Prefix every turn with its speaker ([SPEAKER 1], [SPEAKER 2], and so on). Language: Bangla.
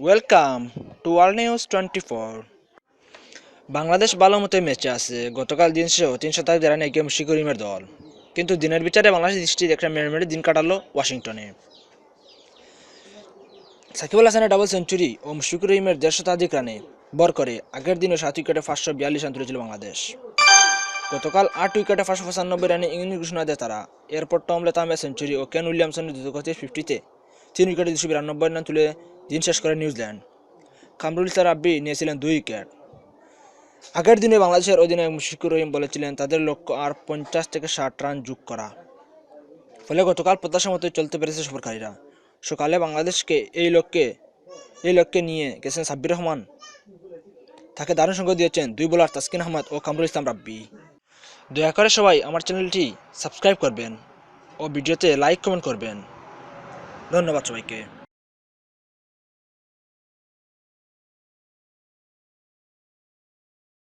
[SPEAKER 1] Welcome to world news 24। Bangladesh ভালো মতো ম্যাচে আছে। গতকাল দিন শেষেও 3 শতাধিক রানে এগিয়ে মুশফিকুর রহিমের দল, কিন্তু দিনের বিচারে বাংলাদেশ দৃষ্টির একটা মেরে দিন কাটালো ওয়াশিংটনে। সাকিব আল হাসানের ডাবল সেঞ্চুরি ও মুশফিকুর রহিমের 1.5 শতাধিক রানে বর করে আগের দিনও 7 উইকেটে 542 রান তুলেছিল বাংলাদেশ। গতকাল 8 উইকেটে 595 রানে ইংল্যান্ড ঘোষণা দেয় তারা। এরপর টম লেথামের সেঞ্চুরি ও কেন উইলিয়ামসনের দ্রুতগতির 50-তে 3 উইকেটে 292 রান তুলে দিন শেষ করে নিউজিল্যান্ড। কামরুল ইসলাম রাব্বি নিয়েছিলেন 2 উইকেট। আগের দিনে বাংলাদেশের অধিনায়ক মুশফিকুর রহিম বলেছিলেন তাদের লক্ষ্য আর 50 থেকে 60 রান যোগ করা। ফলে গতকাল প্রত্যাশা মতোই চলতে পেরেছে সফরকারীরা। সকালে বাংলাদেশকে এই লক্ষ্যে নিয়ে গেছেন সাব্বির রহমান। তাকে দারুণ সঙ্গ দিয়েছেন 2 বোলার তাসকিন আহমেদ ও কামরুল ইসলাম রাব্বি। দয়া করে সবাই আমার চ্যানেলটি সাবস্ক্রাইব করবেন ও ভিডিওতে লাইক কমেন্ট করবেন। ধন্যবাদ সবাইকে।